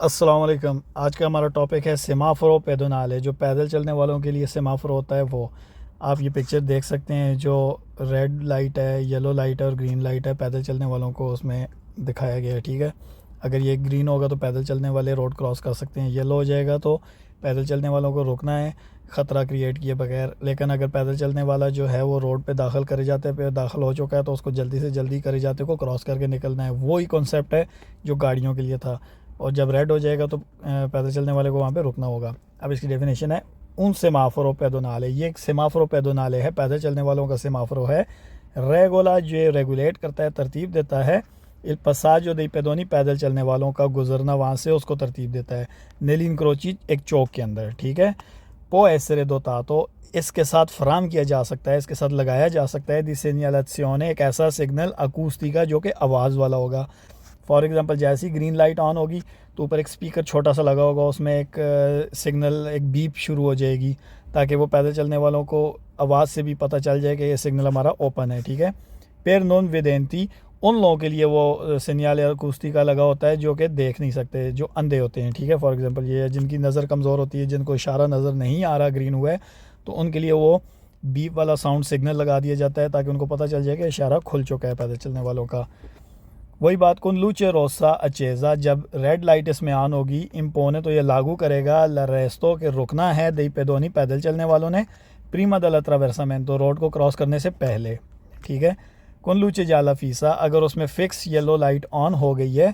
अस्सलाम वालेकुम। आज का हमारा टॉपिक है सेमाफोर पेडोनाले, जो पैदल चलने वालों के लिए सेमाफोर होता है वो। आप ये पिक्चर देख सकते हैं, जो रेड लाइट है, येलो लाइट है और ग्रीन लाइट है, पैदल चलने वालों को उसमें दिखाया गया है। ठीक है, अगर ये ग्रीन होगा तो पैदल चलने वाले रोड क्रॉस कर सकते हैं, येलो हो जाएगा तो पैदल चलने वालों को रुकना है ख़तरा क्रिएट किए बगैर। लेकिन अगर पैदल चलने वाला जो है वो रोड पे दाखिल करे जाते पे दाखिल हो चुका है तो उसको जल्दी से जल्दी करे जाते को क्रॉस करके निकलना है। वही कॉन्सेप्ट है जो गाड़ियों के लिए था। और जब रेड हो जाएगा तो पैदल चलने वाले को वहाँ पे रुकना होगा। अब इसकी डेफिनेशन है उन सेमाफोरों पेडोनाले। ये एक सेमाफोरो पेडोनाले है, पैदल चलने वालों का सेमाफोरो है। रेगोला जो रेगुलेट करता है, तरतीब देता है इल पसाजो दे पेदोनी, पैदल चलने वालों का गुजरना वहाँ से उसको तरतीब देता है। नेलिन क्रोची एक चौक के अंदर। ठीक है, पो एसरे दो तातो, इसके साथ फराम किया जा सकता है, इसके साथ लगाया जा सकता है दी सेनियलाzione, एक ऐसा सिग्नल अकूस्टिका जो कि आवाज़ वाला होगा। फॉर एग्जांपल जैसे ही ग्रीन लाइट ऑन होगी तो ऊपर एक स्पीकर छोटा सा लगा होगा, उसमें एक सिग्नल, एक बीप शुरू हो जाएगी ताकि वो पैदल चलने वालों को आवाज़ से भी पता चल जाए कि ये सिग्नल हमारा ओपन है। ठीक है, पेर नॉन विदेंती, उन लोगों के लिए वो सिग्नल या अकूस्टिका लगा होता है जो कि देख नहीं सकते, जो अंधे होते हैं। ठीक है, फॉर एग्जांपल ये जिनकी नज़र कमज़ोर होती है, जिनको इशारा नज़र नहीं आ रहा ग्रीन हुआ है, तो उनके लिए वो बीप वाला साउंड सिग्नल लगा दिया जाता है ताकि उनको पता चल जाए कि इशारा खुल चुका है पैदल चलने वालों का। वही बात कुन लूचे रोसा अचेज़ा, जब रेड लाइट इसमें ऑन होगी इम्पोने तो ये लागू करेगा लरेस्तो के रुकना है दई पेदोनी, पैदल चलने वालों ने प्रीमा दल अट्रावेर्सामेंटो, रोड को क्रॉस करने से पहले। ठीक है, कुन लूचे जाला फीसा, अगर उसमें फ़िक्स येलो लाइट ऑन हो गई है,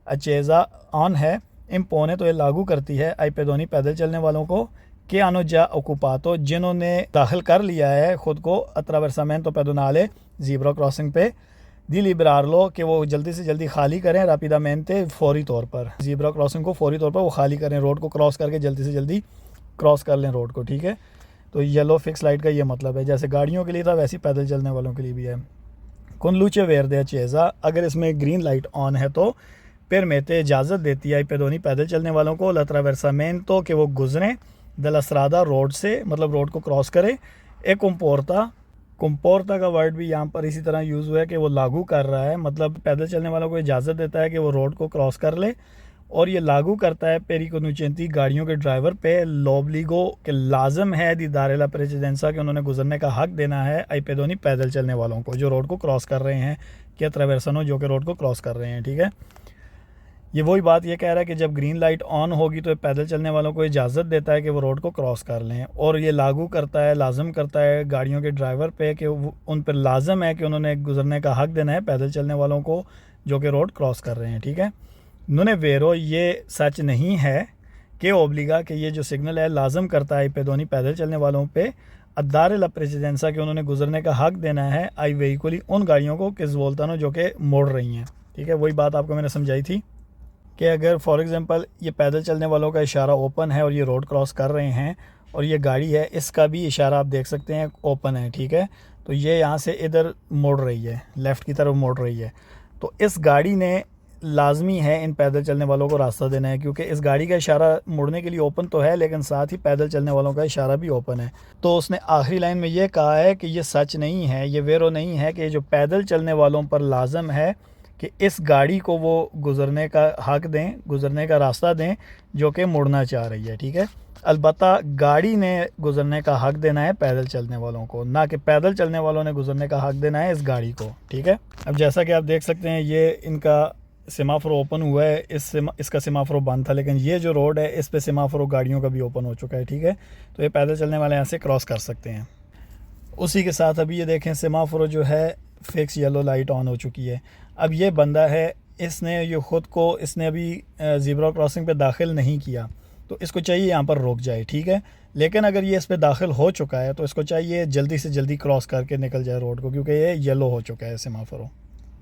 अचेज़ा ऑन है, इम्पोने तो ये लागू करती है आई पेदोनी, पैदल चलने वालों को के आनो जा ओकुपातो, जिन्होंने दाखिल कर लिया है ख़ुद को अट्रावेर्सामेंटो पेडोनाले, ज़ीब्रा क्रॉसिंग पे, दी लिब्रारलो, कि वो जल्दी से जल्दी खाली करें रापिडामेंटे, फौरी तौर पर ज़ीब्रा क्रॉसिंग को फौरी तौर पर वो खाली करें, रोड को क्रॉस करके जल्दी से जल्दी क्रॉस कर लें रोड को। ठीक है, तो येलो फिक्स लाइट का ये मतलब है, जैसे गाड़ियों के लिए था वैसे ही पैदल चलने वालों के लिए भी है। कुन लूचे वेरदे चेज़ा, अगर इसमें ग्रीन लाइट ऑन है तो फिर मेते इजाज़त देती है पेदोनी, पैदल चलने वालों को लट्रावेर्सामेंटो, कि वो गुजरें दलस्रादा, रोड से, मतलब रोड को क्रॉस करें। एक कुम्पोर्ता का वर्ड भी यहाँ पर इसी तरह यूज़ हुआ है कि वो लागू कर रहा है, मतलब पैदल चलने वालों को इजाज़त देता है कि वो रोड को क्रॉस कर ले। और ये लागू करता है पेरिकोनुचेंती, गाड़ियों के ड्राइवर पे, लोबलिगो, के लाजम है दी दारेला प्रेसिडेंसा, कि उन्होंने गुजरने का हक देना है आई पेदोनी, पैदल चलने वालों को जो रोड को क्रॉस कर रहे हैं, कि ट्रावेर्सनो जो कि रोड को क्रॉस कर रहे हैं। ठीक है, ये वही बात ये कह रहा है कि जब ग्रीन लाइट ऑन होगी तो पैदल चलने वालों को इजाज़त देता है कि वो रोड को क्रॉस कर लें। और ये लागू करता है, लाजम करता है गाड़ियों के ड्राइवर पे कि उन पर लाजम है कि उन्होंने गुजरने का हक देना है पैदल चलने वालों को जो कि रोड क्रॉस कर रहे हैं। ठीक है, नुने वेरो, ये सच नहीं है कि ओब्लिगा, कि ये जो सिग्नल है लाजम करता है पेदोनी, पैदल चलने वालों पे अदारे ला प्रेसिडेंसा, कि उन्होंने गुजरने का हक देना है आई वेहिकुली, उन गाड़ियों को किस बोलता जो कि मोड़ रही हैं। ठीक है, वही बात आपको मैंने समझाई थी कि अगर फॉर एग्ज़ाम्पल ये पैदल चलने वालों का इशारा ओपन है और ये रोड क्रॉस कर रहे हैं और ये गाड़ी है, इसका भी इशारा आप देख सकते हैं ओपन है। ठीक है, तो ये यहाँ से इधर मोड़ रही है, लेफ़्ट की तरफ मोड़ रही है, तो इस गाड़ी ने लाजमी है इन पैदल चलने वालों को रास्ता देना है, क्योंकि इस गाड़ी का इशारा मुड़ने के लिए ओपन तो है लेकिन साथ ही पैदल चलने वालों का इशारा भी ओपन है। तो उसने आखिरी लाइन में ये कहा है कि ये सच नहीं है, ये वेरो नहीं है कि जो पैदल चलने वालों पर लाजम है कि इस गाड़ी को वो गुज़रने का हक दें, गुज़रने का रास्ता दें जो कि मुड़ना चाह रही है। ठीक है, अलबत्ता गाड़ी ने गुज़रने का हक देना है पैदल चलने वालों को, ना कि पैदल चलने वालों ने गुज़रने का हक देना है इस गाड़ी को। ठीक है, अब जैसा कि आप देख सकते हैं ये इनका सेमाफोर ओपन हुआ है, इसका सेमाफोर बंद था, लेकिन ये जो रोड है इस पे सेमाफोर गाड़ियों का भी ओपन हो चुका है। ठीक है, तो ये पैदल चलने वाले यहाँ से क्रॉस कर सकते हैं। उसी के साथ अभी ये देखें सेमाफोर जो है फिक्स येलो लाइट ऑन हो चुकी है। अब ये बंदा है, इसने ये ख़ुद को, इसने अभी ज़ीब्रा क्रॉसिंग पे दाखिल नहीं किया, तो इसको चाहिए यहाँ पर रुक जाए। ठीक है, लेकिन अगर ये इस पे दाखिल हो चुका है तो इसको चाहिए जल्दी से जल्दी क्रॉस करके निकल जाए रोड को, क्योंकि ये येलो हो चुका है सेमाफोर।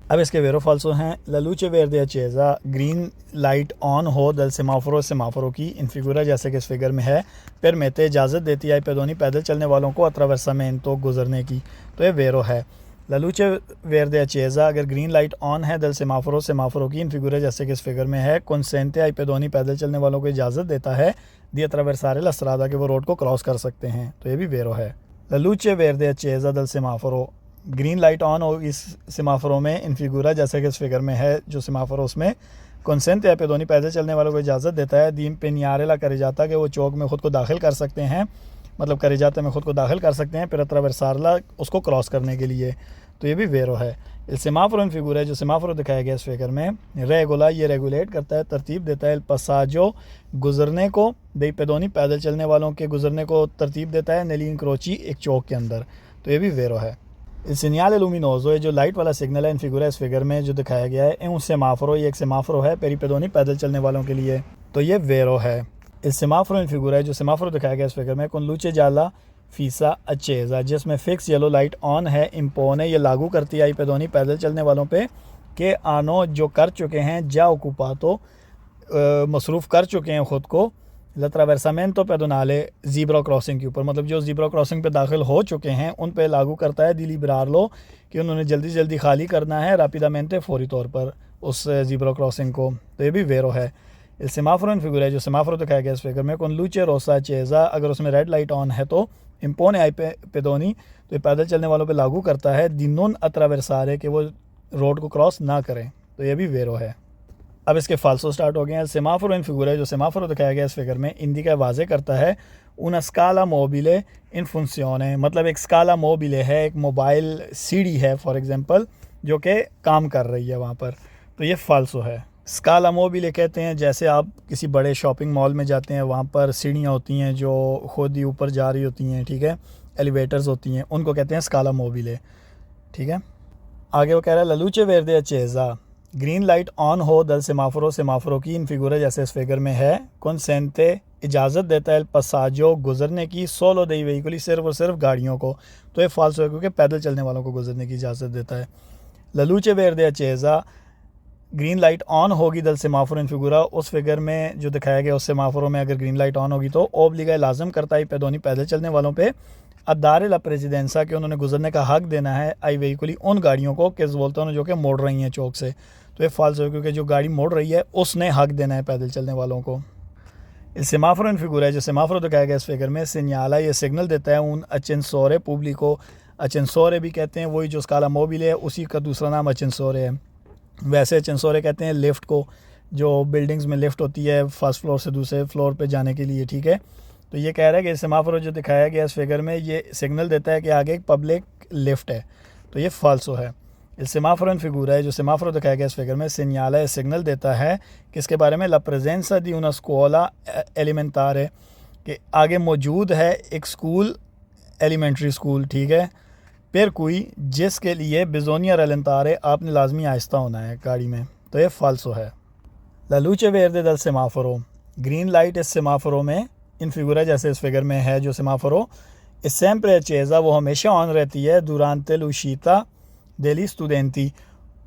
अब इसके वेरो फाल्सो हैं ललूचे वेरदे चेज़ा, ग्रीन लाइट ऑन हो दल सेमाफोरो की इन फिगुरा, जैसे कि इस फिगर में है, फिर मेते इजाज़त देती है पेदोनी, पैदल चलने वालों को अट्रावेर्सामेंटो गुजरने की, तो ये वेरो है। ललूचे वेरदे चेज़ा, अगर ग्रीन लाइट ऑन है दल सेमाफोरो की इन फिगुरा, जैसे कि इस फिगर में है, कंसेंटे आई पेदोनी, पैदल चलने वालों को इजाज़त देता है दी अट्रावेर्सारे लस्त्रादा, कि वो रोड को क्रॉस कर सकते हैं, तो ये भी वेरो है। ललूचे वेरदे चेज़ा दल सेमाफोरो, ग्रीन लाइट ऑन हो इस सेमाफोरों में इन फिगूरा, जैसे कि इस फिगर में है जो सेमाफोर उसमें कंसेंट है पेदोनी पैदल चलने वालों को इजाज़त देता है दीम पे नियारेला करे जाता कि वो चौक में ख़ुद को दाखिल कर सकते हैं, मतलब करे जाते में ख़ुद को दाखिल कर सकते हैं फिर अत्रावरसारला उसको क्रॉस करने के लिए। तो ये भी वेरो है। इस सेमाफोर इन फिगूर है जो सेमाफोर दिखाया गया इस फिगर में रेगुला, ये रेगुलेट करता है, तरतीब देता है पसाजो गुजरने को, दे पेदोनी पैदल चलने वालों के गुजरने को तरतीब देता है नेलीन क्रोची एक चौक के अंदर। तो ये भी वेरो है। इस सिग्नल लूमिनोजो है जो लाइट वाला सिग्नल है इन फिगर है इस फिगर में जो दिखाया गया है उन सेमाफोरो, ये एक सेमाफोरो है पेरी पेदोनी पैदल चलने वालों के लिए। तो ये वेरो है। इस सेमाफोरो इन फिगर है जो सेमाफोरो दिखाया गया इस फिगर में कुन लूचे जाला फीसा अचेज़ा, जिसमें फ़िक्स येलो लाइट ऑन है, इम्पोन है, ये लागू करती है आई पेदोनी पैदल चलने वालों पे कि आनो जो कर चुके हैं जा ओकुपातो मसरूफ़ कर चुके हैं ख़ुद को लत्रावेरसामेंतो पेदोनाले ज़ीब्रा क्रॉसिंग के ऊपर, मतलब जो ज़ीब्रा क्रॉसिंग पे दाखिल हो चुके हैं उन पे लागू करता है दिली बरार लो कि उन्होंने जल्दी जल्दी खाली करना है रापिदामेंटे फौरी तौर पर उस ज़ीब्रा क्रॉसिंग को। तो ये भी वेरो है। इस सेमाफोरो इन फिगर है जो सेमाफोरो दिखाया गया इस फिगर में कौन लूचे रोसा चेज़ा, अगर उसमें रेड लाइट ऑन है तो इम्पोने आई पेदोनी, तो ये पैदल चलने वालों पे लागू करता है दिनोन अत्रावेरसारे कि वो रोड को क्रॉस ना करें। तो ये भी वेरो है। अब इसके फाल्सो स्टार्ट हो गए हैं। सेमाफोरो इन फिगर है जो सेमाफोरो दिखाया गया इस फिगर में इंडिका वाजे करता है उन स्काला मोबिले इन फंक्शने, मतलब एक स्काला मोबिले है, एक मोबाइल सीढ़ी है फॉर एग्जांपल जो कि काम कर रही है वहाँ पर। तो ये फाल्सो है। स्काला मोबिले कहते हैं जैसे आप किसी बड़े शॉपिंग मॉल में जाते हैं वहाँ पर सीढ़ियाँ होती हैं जो खुद ही ऊपर जा रही होती हैं, ठीक है, एलिवेटर्स होती हैं, उनको कहते हैं स्काला मोबिले, ठीक है। आगे वो कह रहा है ललूचे वेरदे चेज़ा, ग्रीन लाइट ऑन हो दल सेमाफोरो, सेमाफोरो की इन फिगूर जैसे इस फिगर में है कंसेंटे इजाज़त देता है पसाजो गुजरने की, सोलो दई व्हीकली सिर्फ और सिर्फ गाड़ियों को। तो ये फाल्सो है क्योंकि पैदल चलने वालों को गुजरने की इजाज़त देता है। ललूचे वेरदे चेज़ा, ग्रीन लाइट ऑन होगी दल सेमाफोरो इन फिगूरा, उस फिगर में जो दिखाया गया उस सेमाफोरो में अगर ग्रीन लाइट ऑन होगी तो ओब्लिगा लाजम करता है पेदोनी पैदल चलने वालों पे अदारे ला प्रेसिडेंसा के उन्होंने गुजरने का हक देना है आई व्हीकली उन गाड़ियों को किस बोलते हैं जो कि मोड़ रही हैं चौक से। तो ये फाल्स है क्योंकि जो गाड़ी मोड़ रही है उसने हक देना है पैदल चलने वालों को। इस सेमाफोरो इन फिगूर है जो सेमाफोरो दिखाया गया इस फिगर में सिग्नला, ये सिग्नल देता है उन अचेंसोरे पब्लिको, अचेंसोरे भी कहते हैं वही जो स्काला मोबिले है उसी का दूसरा नाम अचेंसोरे है। वैसे अचेंसोरे कहते हैं लिफ्ट को, जो बिल्डिंग्स में लिफ्ट होती है फर्स्ट फ्लोर से दूसरे फ्लोर पे जाने के लिए, ठीक है। तो ये कह रहा है कि सेमाफोरो जो दिखाया गया इस फिगर में ये सिग्नल देता है कि आगे एक पब्लिक लिफ्ट है। तो ये फाल्सो है। इस सेमाफोरो इन फिगूर है जो सेमाफोरो दिखाया गया इस फिगर में सिग्नला सिग्नल देता है किसके बारे में, ला प्रेजेंसा दी उना स्कूला एलिमेंटारे, कि आगे मौजूद है एक स्कूल, एलिमेंट्री स्कूल, ठीक है, फिर कोई जिसके लिए बिजोनिया रलंतारे आपने लाजमी आहिस्ता होना है गाड़ी में। तो ये फाल्सो है। ललूचे वेरदे दल सेमाफोरो, ग्रीन लाइट इस सेमाफोरो में इन फिगूर है जैसे इस फिगर में है जो सेमाफोरो इस सेम्प्रे चेज़ा, वो हमेशा ऑन रहती है दुरांते लुशीता डेली स्टूडेंटी,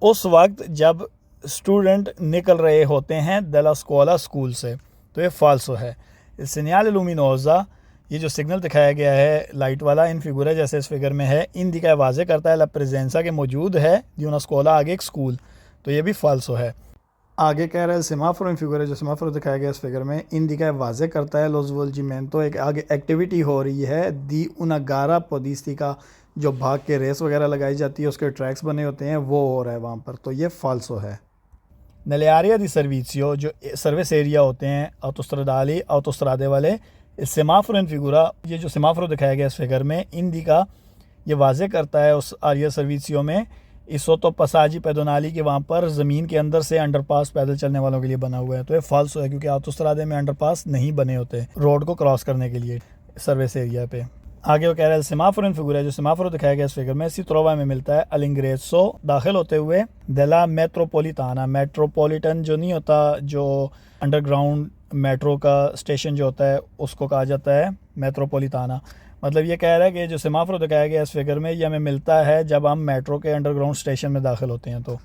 उस वक्त जब स्टूडेंट निकल रहे होते हैं दला स्कोला स्कूल से। तो ये फाल्सो है। इस सिग्नल लूमिनोजा, ये जो सिग्नल दिखाया गया है लाइट वाला इन फिगूर है जैसे इस फिगर में है इन दिखा वाजे करता है ला प्रेजेंसा के मौजूद है दी उना स्कोला आगे एक स्कूल। तो ये भी फाल्सो है। आगे कह रहा है सेमाफोरो इन फिगर है जो सेमाफोरो दिखाया गया इस फिगर में इन दिखा वाजे करता है लोज वोल्जिमेंटो, एक आगे एक्टिविटी हो रही है दी उना गारा पोदिस्ती का, जो भाग के रेस वगैरह लगाई जाती है उसके ट्रैक्स बने होते हैं वो हो रहा है वहाँ पर। तो ये फाल्सो है। नलियारिया दी सर्विसियो, जो सर्विस एरिया होते हैं ऑटोस्ट्रादाली ऑटोस्ट्रादे वाले, इस सेमाफोरो इन फिगूरा, ये जो सेमाफोरो दिखाया गया इस फिगर में इन दिखा ये वाजे करता है उस आरिया सर्विसियो में इसो तो पसाजी पेदोनाली के वहाँ पर ज़मीन के अंदर से अंडरपास पैदल चलने वालों के लिए बना हुआ है। तो ये फाल्सो है क्योंकि ऑटोस्ट्रादे में अंडरपास नहीं बने होते रोड को क्रॉस करने के लिए सर्विस एरिया पे। आगे वो कह रहा है सेमाफोरो इन फिगूर है जो सेमाफोरो दिखाया गया इस फिगर में सित्रोवा में मिलता है अलिंग्रेसो, दाखिल होते हुए दला मेट्रोपोलिटाना, मेट्रोपॉलिटन जो नहीं होता, जो अंडरग्राउंड मेट्रो का स्टेशन जो होता है उसको कहा जाता है मेट्रोपोलिटाना। मतलब ये कह रहा है कि जो सेमाफोरो दिखाया गया इस फिगर में ये हमें मिलता है जब हम मेट्रो के अंडरग्राउंड स्टेशन में दाखिल होते हैं। तो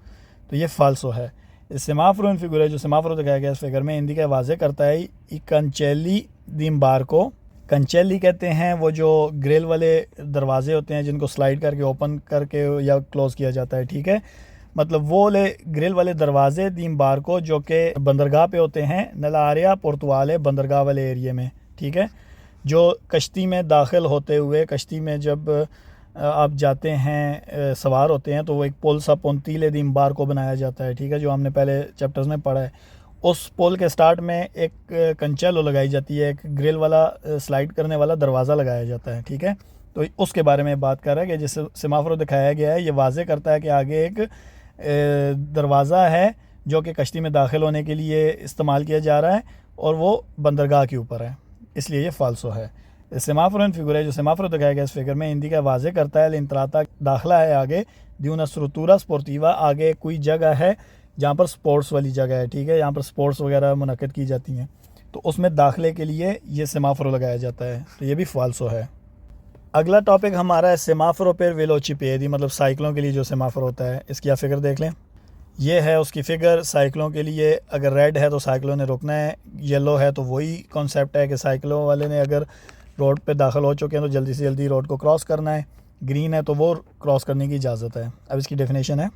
ये फाल्सो है। इस सेमाफोरो इन फिगूर है जो सेमाफोरो दिखाया गया इस फिगर में हिंदी का वाजे करता है ई कंचेली दीमबार को, कंचेली कहते हैं वो जो ग्रिल वाले दरवाजे होते हैं जिनको स्लाइड करके ओपन करके या क्लोज़ किया जाता है, ठीक है, मतलब वो ले ग्रिल वाले दरवाजे दीम बार को जो कि बंदरगाह पे होते हैं नलारिया पोर्तुगाले बंदरगाह वाले एरिए में, ठीक है, जो कश्ती में दाखिल होते हुए कश्ती में जब आप जाते हैं, सवार होते हैं, तो वो एक पुल सा पोंतीले दी इम्बार को बनाया जाता है, ठीक है, जो हमने पहले चैप्टर्स में पढ़ा है। उस पुल के स्टार्ट में एक कंचेलो लगाई जाती है, एक ग्रिल वाला स्लाइड करने वाला दरवाज़ा लगाया जाता है, ठीक है। तो उसके बारे में बात कर रहा है कि जिस सेमाफोर दिखाया गया है ये वाज़े करता है कि आगे एक दरवाज़ा है जो कि कश्ती में दाखिल होने के लिए इस्तेमाल किया जा रहा है और वो बंदरगाह के ऊपर है, इसलिए ये फ़ाल्सो है। सेमाफोर एंड फिगर है, जो सेमाफोर दिखाया गया इस फिगर में हिंदी का वाज़े करता है इंतराता दाखिला है आगे दी una स्ट्रक्tura स्पोर्टिवा, आगे कोई जगह है जहाँ पर स्पोर्ट्स वाली जगह है, ठीक है, यहाँ पर स्पोर्ट्स वगैरह मुनक़्क़द की जाती हैं, तो उसमें दाखिले के लिए ये सेमाफोर लगाया जाता है, तो ये भी फ़ाल्सो है। अगला टॉपिक हमारा है सेमाफोर पर वेलोचिपेदी, मतलब साइकिलों के लिए जो सेमाफोर होता है, इसकी आप फिगर देख लें। ये है उसकी फ़िगर साइकिलों के लिए। अगर रेड है तो साइकिलों ने रुकना है, येलो है तो वही कॉन्सेप्ट है कि साइकिलों वाले ने अगर रोड पे दाखिल हो चुके हैं तो जल्दी से जल्दी रोड को क्रॉस करना है, ग्रीन है तो वो क्रॉस करने की इजाज़त है। अब इसकी डेफिनेशन है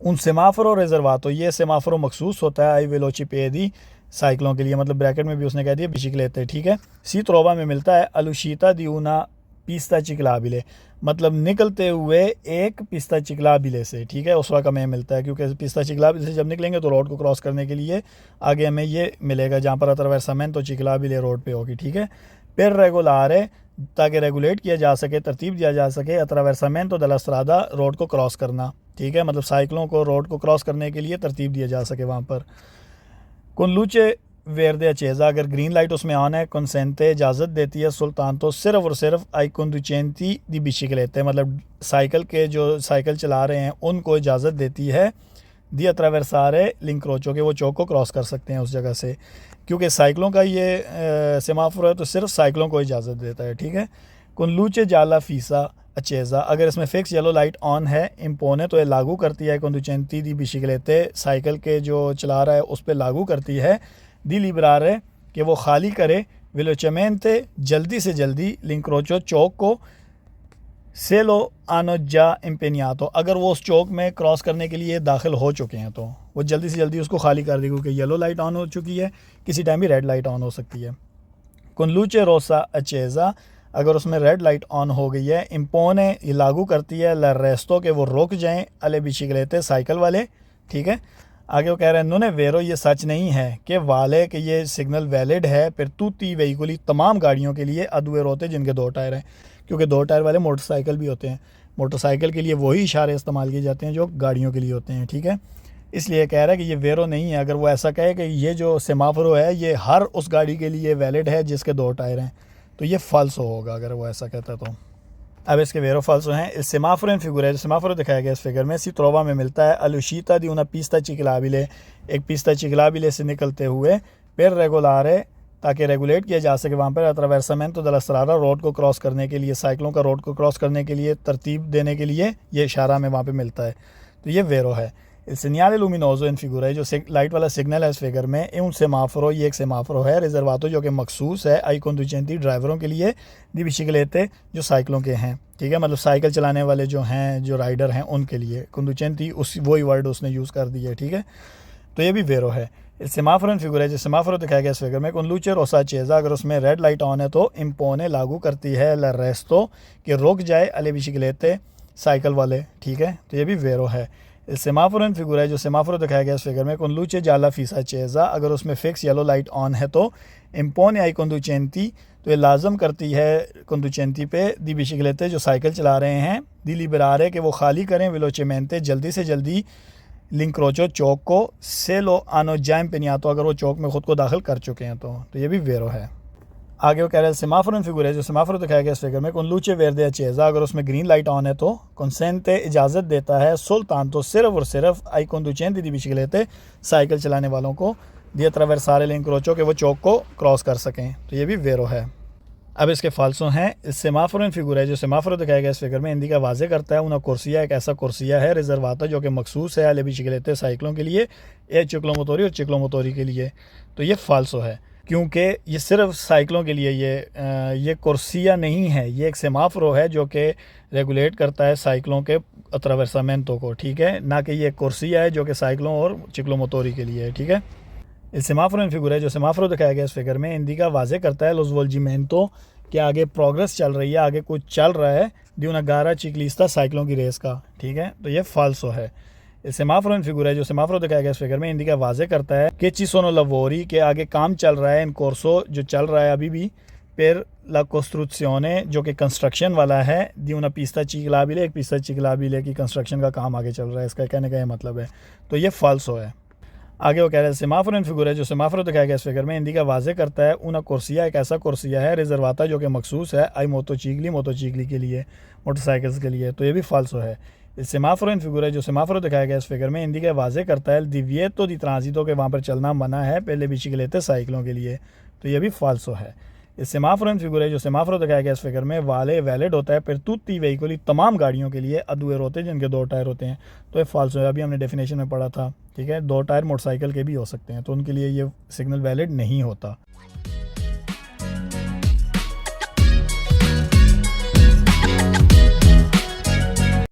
उन सेमाफोरो रिजर्वातो, ये सेमाफोरो मखसूस होता है आई वेलोचिपेदी साइकिलों के लिए, मतलब ब्रैकेट में भी उसने कह दिया बिचिक्लेते, ठीक है। सी त्रोबा में मिलता है अलुशीता दियूना पिस्ता चिकलाबिले, मतलब निकलते हुए एक पिस्ता चिकलाबिले से, ठीक है, उस वक्त हमें मिलता है, क्योंकि पिस्ता चिकलाबिले से जब निकलेंगे तो रोड को क्रॉस करने के लिए आगे हमें ये मिलेगा जहाँ पर अतरवैरसामेंट तो चिकलाबिले रोड पे होगी, ठीक है। पेर रेगुलारे, ताकि रेगुलेट किया जा सके, तरतीब दिया जा सके अतरवैरसामेंट दella strada, रोड को क्रॉस करना, ठीक है, मतलब साइकिलों को रोड को क्रॉस करने के लिए तरतीब दिया जा सके वहाँ पर। कुल्लूचे वेरदे अचेज़ा, अगर ग्रीन लाइट उसमें ऑन है, कंसेंटे इजाज़त देती है सुल्तान तो सिर्फ और सिर्फ आई कंडुचेंती दी बिचिक्लेते, मतलब साइकिल के जो साइकिल चला रहे हैं उनको इजाज़त देती है दी अट्रावेर्सारे लिंक्रोचो, के वो चौक को क्रॉस कर सकते हैं उस जगह से, क्योंकि साइकिलों का ये सेमाफोर है तो सिर्फ साइकिलों को इजाज़त देता है, ठीक है। कुल्लूचे जाला फीसा अचेज़ा, अगर इसमें फ़िक्स येलो लाइट ऑन है इम्पोने तो ये लागू करती है कंडुचेंती दी बिचिक्लेते, साइकिल के जो चला रहा है उस पर लागू करती है दी लिब्रारे, कि वो खाली करे वेलोचमेंटे जल्दी से जल्दी लिंक्रोचो चौक को, सेलो आनो जा इम्पेनियातो, अगर वो उस चौक में क्रॉस करने के लिए दाखिल हो चुके हैं तो वो जल्दी से जल्दी उसको खाली कर दी, क्योंकि येलो लाइट ऑन हो चुकी है, किसी टाइम भी रेड लाइट ऑन हो सकती है। कुल्लूचे रोसा अचेज़ा, अगर उसमें रेड लाइट ऑन हो गई है इम्पोने ये लागू करती है लरेस्तो, के वो रुक जाएँ अले बिचिक्लेते साइकिल वाले, ठीक है। आगे वो कह रहे हैं नुने वेरो, ये सच नहीं है कि वाले कि ये सिग्नल वैलिड है फिर तूती वेहिकुली तमाम गाड़ियों के लिए अधूरे होते जिनके दो टायर हैं, क्योंकि दो टायर वाले मोटरसाइकिल भी होते हैं, मोटरसाइकिल के लिए वही इशारे इस्तेमाल किए जाते हैं जो गाड़ियों के लिए होते हैं, ठीक है। इसलिए कह रहा है कि ये वेरो नहीं है। अगर वो ऐसा कहे कि ये जो सेमाफोरो है ये हर उस गाड़ी के लिए वैलिड है जिसके दो टायर हैं, तो ये फ़ाल्सो होगा अगर वो ऐसा कहता तो। अब इसके वेरो फाल्सो हैं। इस सेमाफोर इन फिगर है, जो सेमाफोर दिखाया गया इस फिगर में सी त्रोवा में मिलता है अलुशीता दी una पिस्ता चिकलाबिले, एक पिस्ता चिकलाबिले से निकलते हुए पेर रेगुलारे, ताकि रेगुलेट किया जा सके वहाँ पर अट्रावेर्सामेंट दella strada, रोड को क्रॉस करने के लिए, साइकिलों का रोड को क्रॉस करने के लिए तरतीब देने के लिए ये इशारा में वहाँ पे मिलता है, तो ये वेरो है। सिग्नल लुमिनोजो इन फिगर है, जो लाइट वाला सिग्नल है इस फिगर में उन सेमाफोरो, ये एक सेमाफोरो है रिजर्वातो जो कि मखसूस है आई कंडुचेंती ड्राइवरों के लिए दी बिचिक्लेते, जो साइकिलों के हैं, ठीक है, मतलब साइकिल चलाने वाले जो हैं जो राइडर हैं उनके लिए कंडुचेंती उस वही वर्ड उसने यूज़ कर दिया है, ठीक है, तो ये भी वेरो है। सेमाफोर इन फिगर है, जो सेमाफोर दिखाया गया इस फिगर में कुल्लूचे रोसा चेज़ा, अगर उसमें रेड लाइट ऑन है तो इम्पोने लागू करती है लरेस्तो, कि रुक जाए अले बिचिक्लेते साइकिल वाले, ठीक है, तो ये भी वेरो है। सेमाफोर इन फिगर है, जो सेमाफोर दिखाया गया इस फिगर में कुल्लूचे जाला फीसा चेज़ा, अगर उसमें फ़िक्स येलो लाइट ऑन है तो इम्पोने आई कंडुचेंती, तो ये लाजम करती है कंडुचेंती पे दी बिचिक्लेते, जो साइकिल चला रहे हैं दी लिबरारे, कि वो खाली करें वेलोचेमेंटे जल्दी से जल्दी लिंक्रोचो चौक को, सेलो आनो जाम पेनियातो, अगर वो चौक में ख़ुद को दाखिल कर चुके हैं तो ये भी वेरो है। आगे वो कह रहे हैं सेमाफोर इन फिगर है, जो सेमाफोर दिखाया गया इस फिगर में कुल्लूचे वेरदे अचेज़ा, अगर उसमें ग्रीन लाइट ऑन है तो कंसेंटे इजाज़त देता है सुल्तान तो सिर्फ और सिर्फ आई कंडुचेंती दी बिचिक्लेते, साइकिल चलाने वालों को दी अट्रावेर्सारे लिंक्रोचो, के वो चौक को क्रॉस कर सकें, तो ये भी वेरो है। अब इसके फाल्सो हैं। इस सेमाफोर इन फिगर है, जो सेमाफोर दिखाया गया इस फिगर में हिंदी का वाजे करता है उना कुर्सिया, एक ऐसा कुर्सिया है रिजर्वाता जो कि मखसूस है अले बिचिक्लेते साइकिलों के लिए, ए चिक्लोमोतोरी और चिक्लोमोतोरी के लिए, तो ये फाल्सो है, क्योंकि ये सिर्फ साइकिलों के लिए ये कुर्सिया नहीं है, ये एक सेमाफोरो है जो कि रेगुलेट करता है साइकिलों के अट्रावेर्सामेंटों को, ठीक है, ना कि ये कुर्सिया है जो कि साइकिलों और चिक्लोमोतोरी के लिए है, ठीक है। इस सेमाफोर इन फिगर है, जो सेमाफोर दिखाया गया इस फिगर में हिंदी का वाजे करता है लोस वोल्जिमेंटो, कि आगे प्रोग्रेस चल रही है, आगे कुछ चल रहा है di una gara ciclista साइकिलों की रेस का, ठीक है। तो ये फाल्सो है। सेमाफोरो इन फिगुरा है, जो सेमाफोरो दिखाया गया इस फिगर में, इंडिका वाजे करता है कि ci sono lavori, के आगे काम चल रहा है, इन कोर्सो जो चल रहा है अभी भी, per la costruzione जो कि कंस्ट्रक्शन वाला है, di una pista ciclabile, एक पिस्ता चिकलाबिले की कंस्ट्रक्शन का काम आगे चल रहा है, इसका कहने का ये मतलब है। तो ये फाल्सो है। आगे वो कह रहे हैं सेमाफोरो इन फिगुरा है, जो सेमाफोरो दिखाया गया इस फिगर में, इंडिका वाजे करता है una कुर्सिया, एक ऐसा कुर्सिया है, रिजर्वाता जो कि मखसूस है आई मोटोचिकली के लिए, मोटरसाइकिल्स के लिए। तो ये भी फाल्सो है। सेमाफोरो इन फिगुरा है, जो सेमाफोरो दिखाया गया इस फिगर में, इंडिका वाजे करता है दिविएतो दी ट्रांजिटो के वहाँ पर चलना मना है पहले बिचिकलेते साइकिलों के लिए। तो ये भी फाल्सो है। इस सेमाफोरो इन फिगुरा है, जो सेमाफोरो दिखाया गया इस फिगर में, वाले वैलिड होता है फिर तुत्ती व्हीकली, तमाम गाड़ियों के लिए, अदुएर होते हैं जिनके 2 टायर होते हैं। तो ये फाल्सो है। अभी हमने डेफिनेशन में पढ़ा था, ठीक है। 2 टायर मोटरसाइकिल के भी हो सकते हैं, तो उनके लिए ये सिग्नल वैलिड नहीं होता।